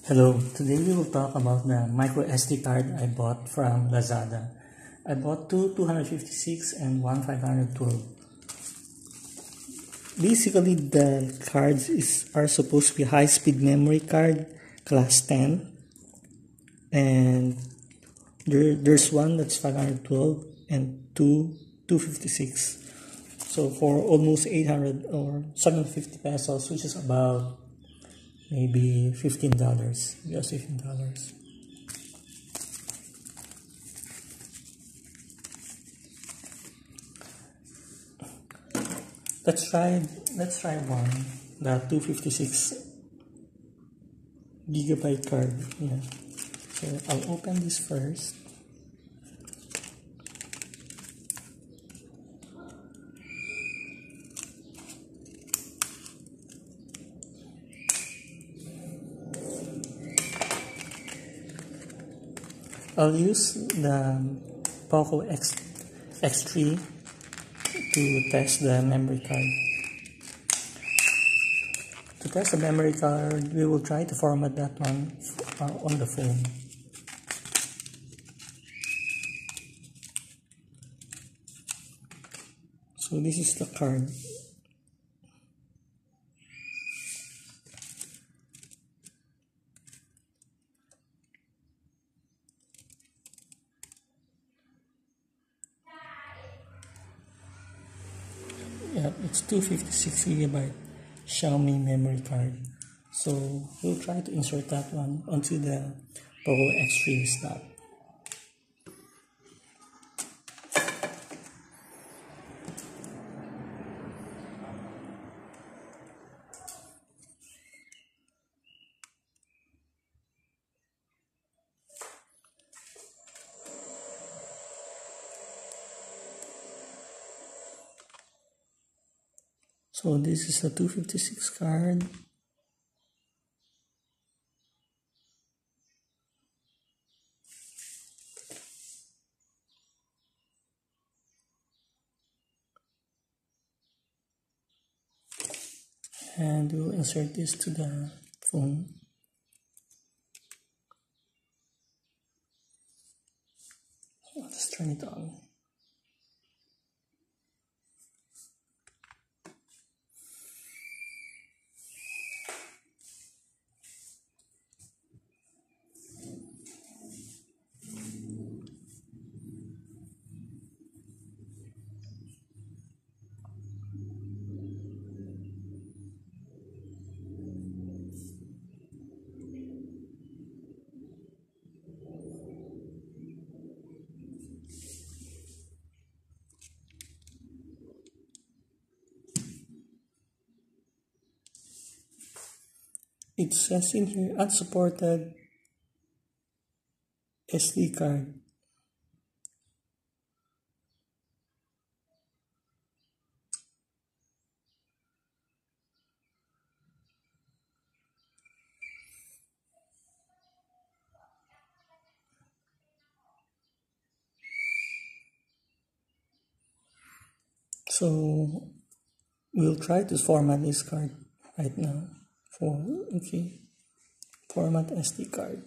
Hello, today we will talk about the micro SD card I bought from Lazada. I bought two 256 and one 512. Basically, the cards are supposed to be high-speed memory card, class 10. And there's one that's 512 and two 256. So for almost 800 or 750 pesos, which is about maybe $15, just $15. Let's try one, the 256 gigabyte card. Yeah. So I'll open this first. I'll use the POCO X3 to test the memory card. To test the memory card, we will try to format that one on the phone. So this is the card. Yeah, it's 256 gigabyte Xiaomi memory card. So we'll try to insert that one onto the POCO X3 slot. So this is the 256 card. And we'll insert this to the phone. Let's turn it on. It says in here, unsupported SD card. So we'll try to format this card right now. Format SD card.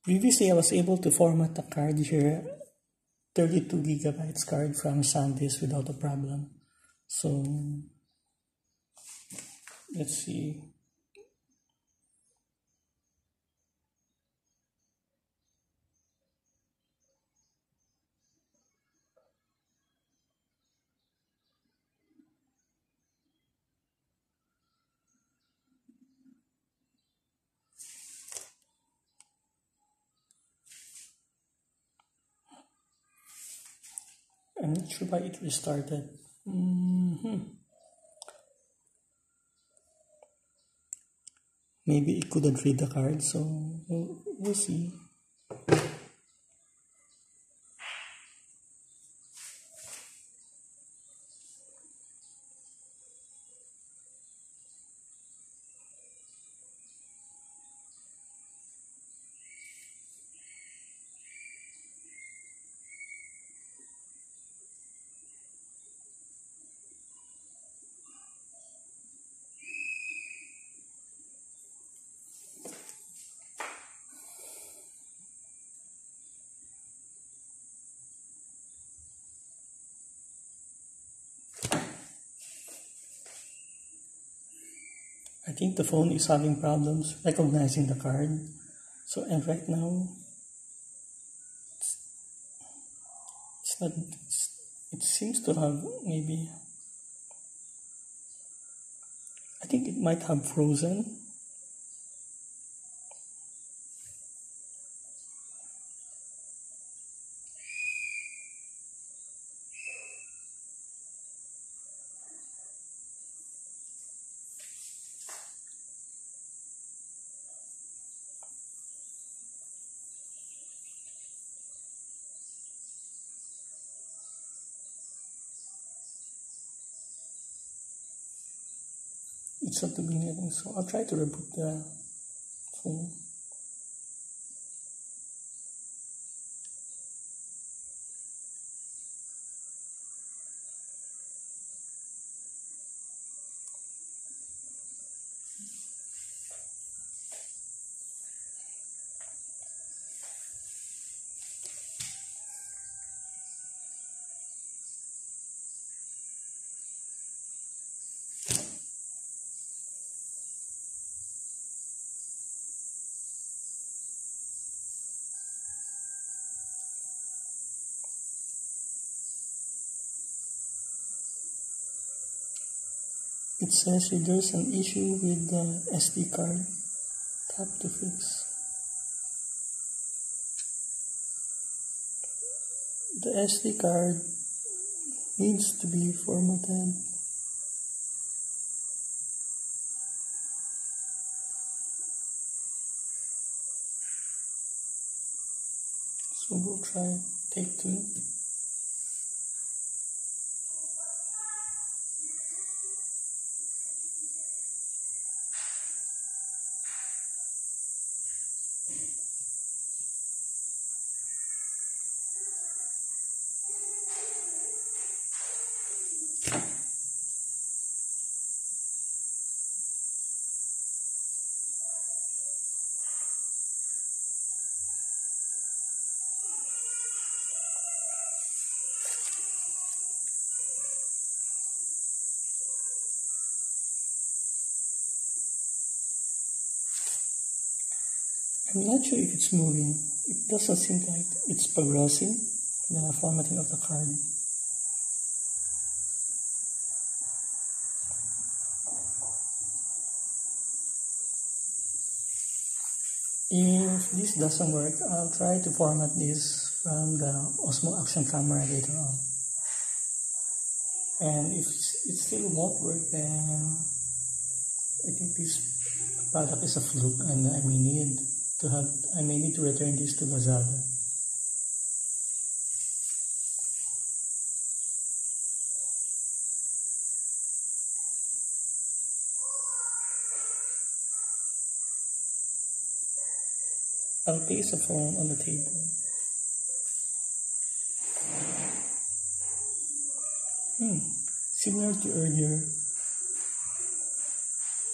Previously, I was able to format the card here, 32 gigabytes card from SanDisk without a problem. So let's see. I'm not sure why it restarted. Maybe it couldn't read the card, so we'll see. I think the phone is having problems recognizing the card. So, and right now, it's not, it seems to have maybe, I think it might have frozen. It's not beginning, so I'll try to reboot the phone. It says if there's an issue with the SD card, tap to fix. The SD card needs to be formatted. So we'll try take 2. I'm not sure if it's moving. It doesn't seem like it's progressing, the formatting of the card. If this doesn't work, I'll try to format this from the Osmo Action camera later on. And if it still won't work, then I think this product is a fluke, and I may need to return this to Lazada. I'll place the phone on the table. Similar to earlier,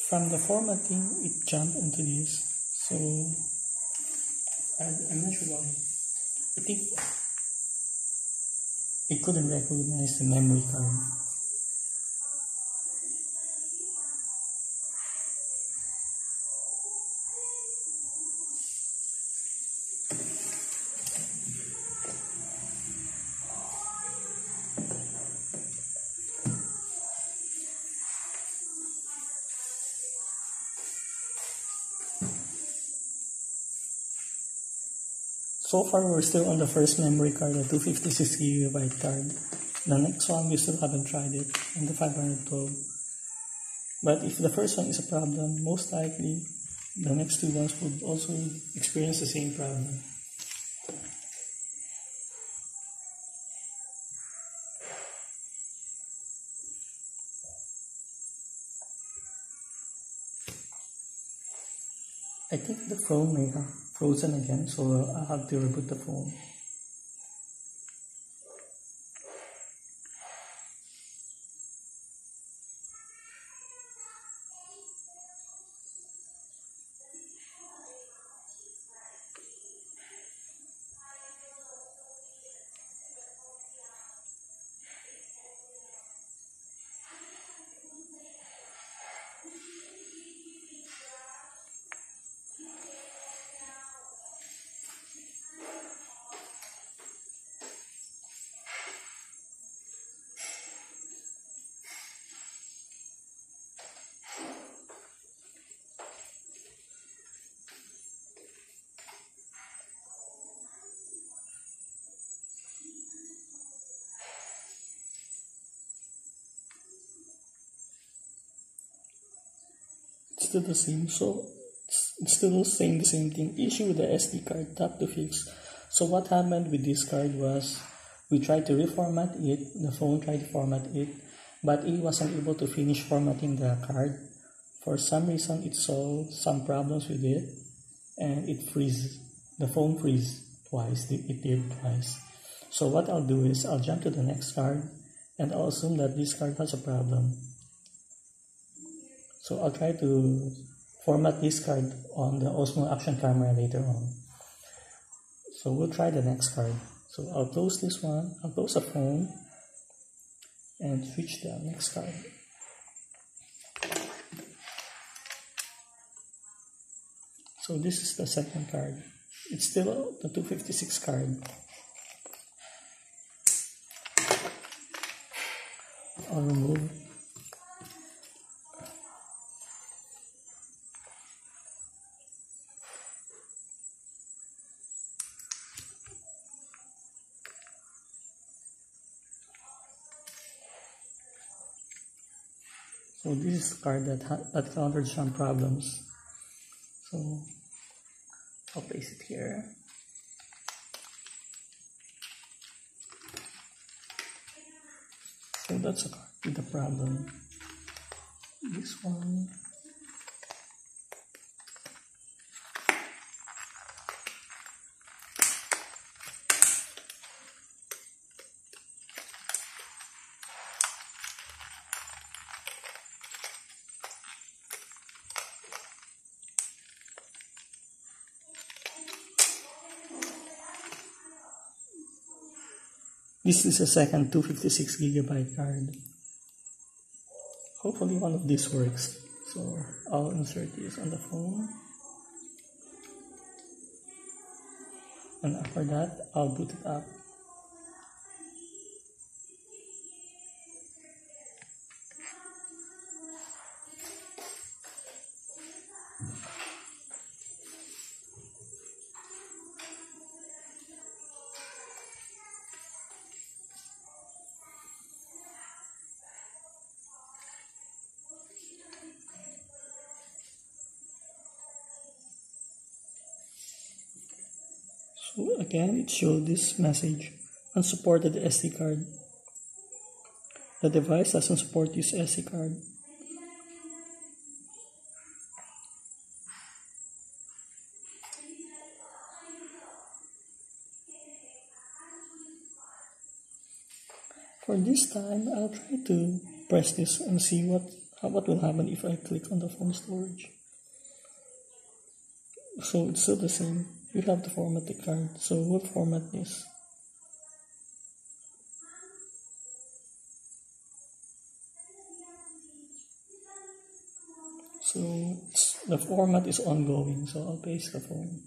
from the formatting, it jumped into this. So, I'm not sure why. I think it couldn't recognize the memory card. So far, we're still on the first memory card, the 256GB card. The next one, we still haven't tried it, and the 512. But if the first one is a problem, most likely the next two ones would also experience the same problem. I think the phone may have frozen again, so I'll have to reboot the phone. It's still the same, so it's still saying the same thing. Issue with the SD card, tap to fix. So what happened with this card was we tried to reformat it, the phone tried to format it, but it wasn't able to finish formatting the card. For some reason, it saw some problems with it, and it freezes. The phone freezes twice. It did twice. So what I'll do is I'll jump to the next card, and I'll assume that this card has a problem. So I'll try to format this card on the Osmo Action Camera later on. So we'll try the next card. So I'll close this one, I'll close the phone, and switch the next card. So this is the second card. It's still the 256 card. I'll remove. So this is a card that encountered some problems. So I'll place it here. So that's a card with a problem. This one. This is a second 256GB card. Hopefully one of these works. So I'll insert this on the phone. And after that, I'll boot it up. So again, it showed this message, unsupported SD card. The device doesn't support this SD card. For this time, I'll try to press this and see what will happen if I click on the phone storage. So it's still the same. You have to format the card, so we'll format this. So the format is ongoing, so I'll paste the phone.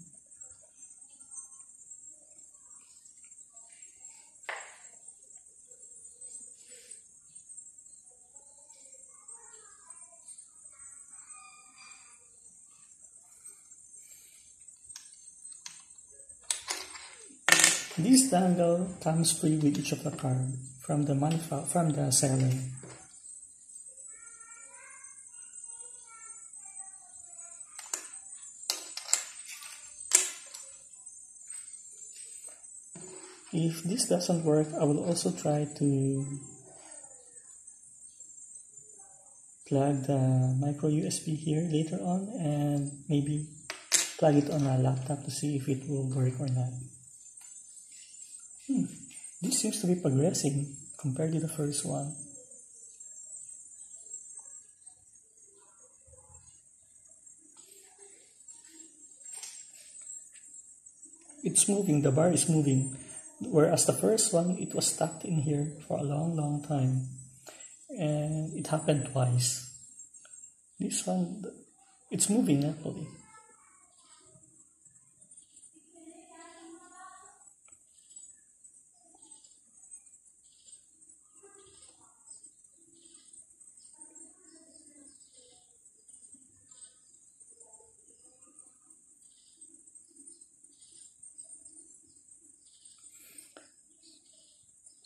This dangle comes free with each of the card. from the seller. If this doesn't work, I will also try to plug the micro USB here later on and maybe plug it on a laptop to see if it will work or not. This seems to be progressing compared to the first one. It's moving, the bar is moving. Whereas the first one, it was stuck in here for a long time. And it happened twice. This one, it's moving actually.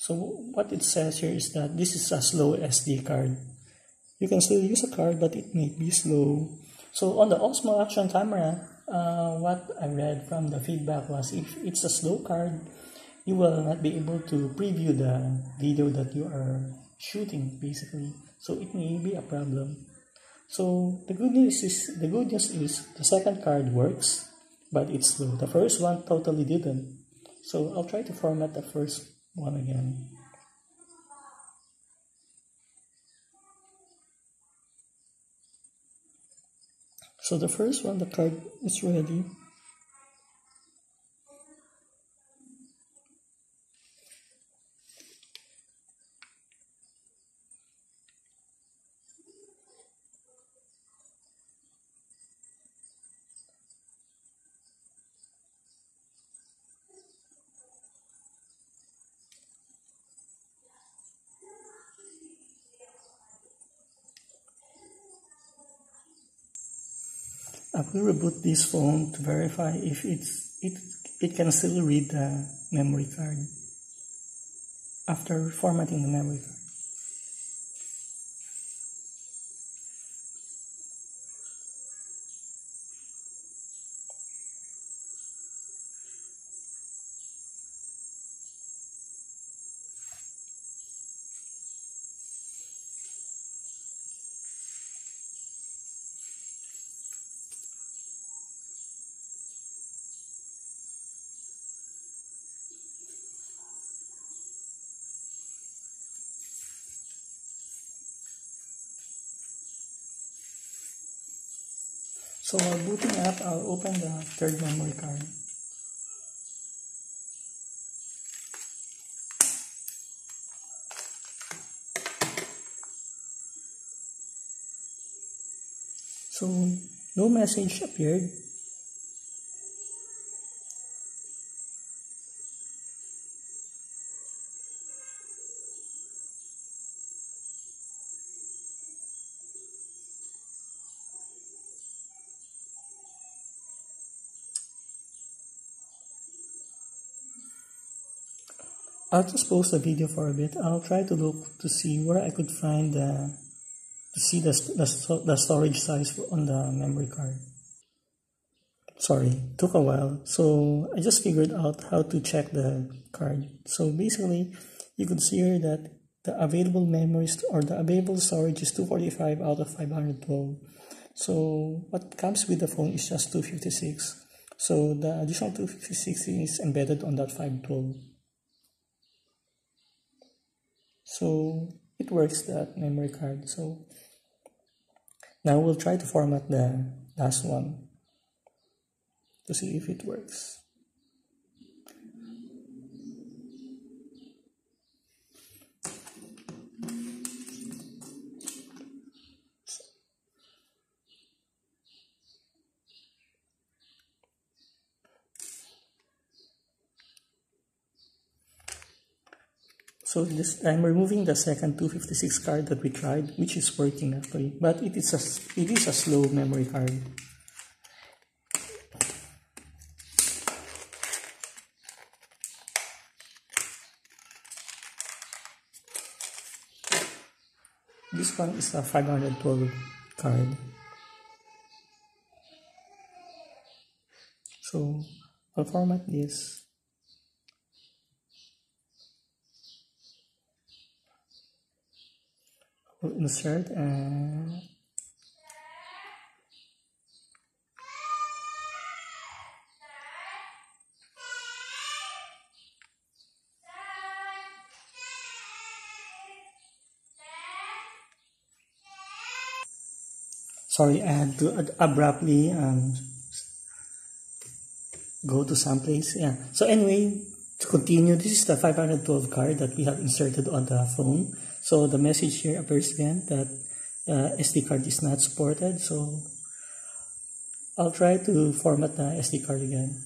So what it says here is that this is a slow SD card. You can still use a card, but it may be slow. So on the Osmo Action camera, what I read from the feedback was if it's a slow card, you will not be able to preview the video that you are shooting, basically. So it may be a problem. So the good news is the second card works, but it's slow. The first one totally didn't. So I'll try to format the first one again. So the first one, the card is ready. I will reboot this phone to verify if it can still read the memory card after formatting the memory card. So while booting up, I'll open the third memory card. So no message appeared. I'll just pause the video for a bit. I'll try to look to see where I could find the storage size on the memory card. Sorry, took a while. So I just figured out how to check the card. So basically, you could see here that the available memories or the available storage is 245 out of 512. So what comes with the phone is just 256. So the additional 256 is embedded on that 512. So it works, that memory card. So now we'll try to format the last one to see if it works. So I'm removing the second 256 card that we tried, which is working actually, but it is a slow memory card. This one is a 512 card. So I'll format this. We'll insert and sorry, I had to abruptly go to some place. Yeah. So anyway, to continue, this is the 512 card that we have inserted on the phone. So the message here appears again that SD card is not supported. So I'll try to format the SD card again.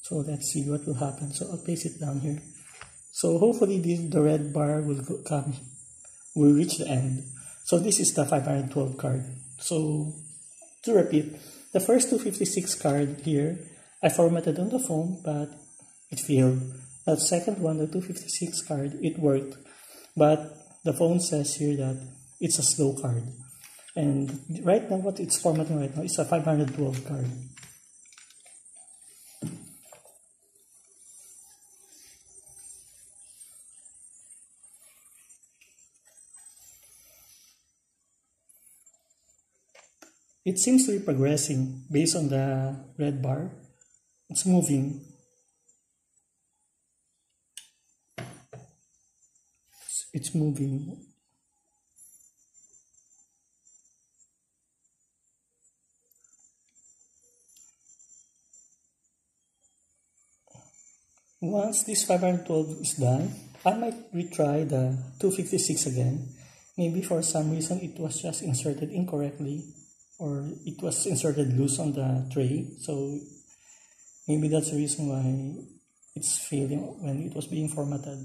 So let's see what will happen. So I'll place it down here. So hopefully the red bar will reach the end. So this is the 512 card. So to repeat, the first 256 card here, I formatted on the phone, but it failed. The second one, the 256 card, it worked. But the phone says here that it's a slow card. And right now, what it's formatting right now is a 512 card. It seems to be progressing based on the red bar. It's moving. It's moving. Once this 512 is done, I might retry the 256 again. Maybe for some reason it was just inserted incorrectly, or it was inserted loose on the tray. So maybe that's the reason why it's failing when it was being formatted.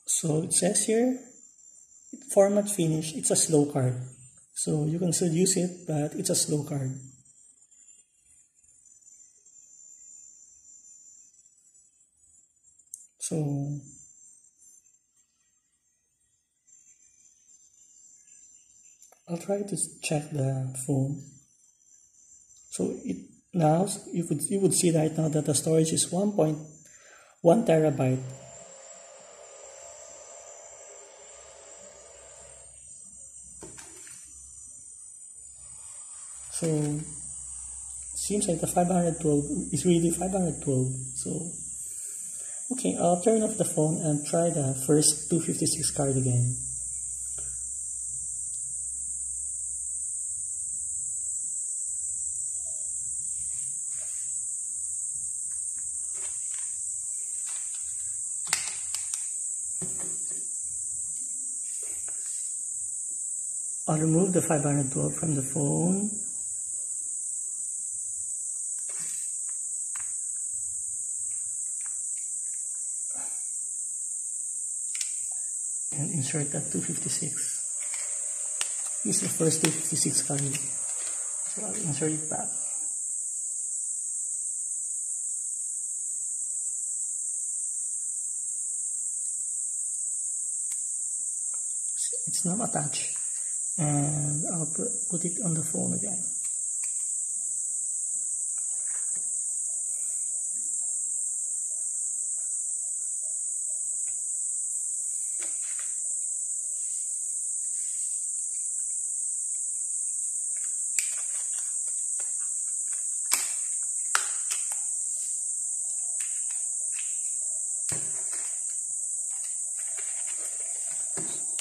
So it says here, format finish, it's a slow card. So you can still use it, but it's a slow card. So I'll try to check the phone. So it now you would see right now that the storage is 1.1 terabyte. So it seems like the 512 is really 512. So okay, I'll turn off the phone and try the first 256 card again. I'll remove the 512 from the phone. And insert that 256. This is the first 256 card. So I'll insert it back. It's not attached. And I'll put it on the phone again.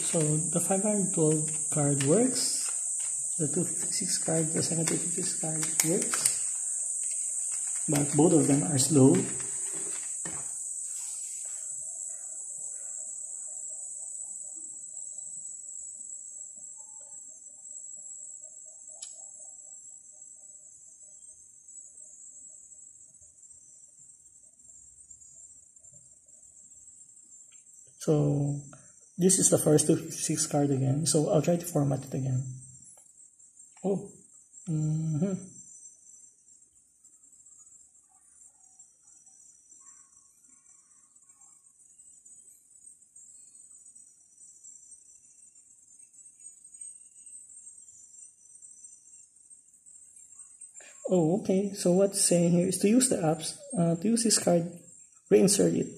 So the 512 card works. The 256 card, the second 256 card works. But both of them are slow. So this is the first 256 card again. So I'll try to format it again. Oh. Oh, okay. So what's saying here is to use the apps, to use this card, reinsert it.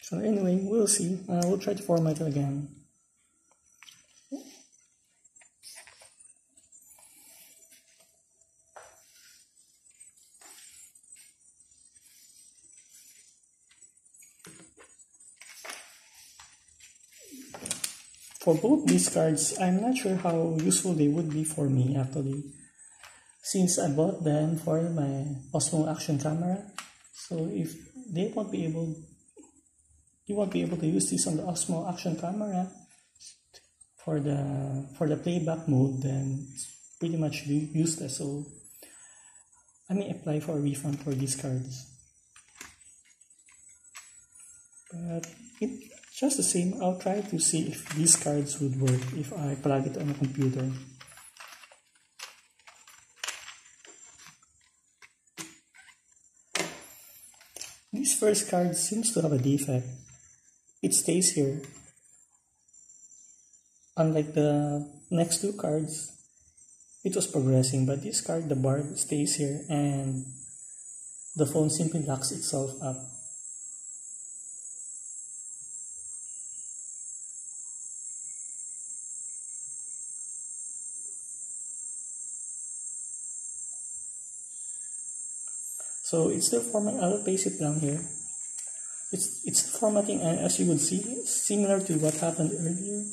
So anyway, we'll see. We'll try to format it again. For both these cards, I'm not sure how useful they would be for me actually, since I bought them for my Osmo action camera. So if they won't be able, you won't be able to use this on the Osmo action camera for the playback mode, then it's pretty much useless. So I may apply for a refund for these cards. But it's just the same. I'll try to see if these cards would work if I plug it on a computer. This first card seems to have a defect. It stays here. Unlike the next two cards, it was progressing, but this card, the bar stays here and the phone simply locks itself up. So it's still formatting. I'll paste it down here. It's formatting, and as you would see, similar to what happened earlier.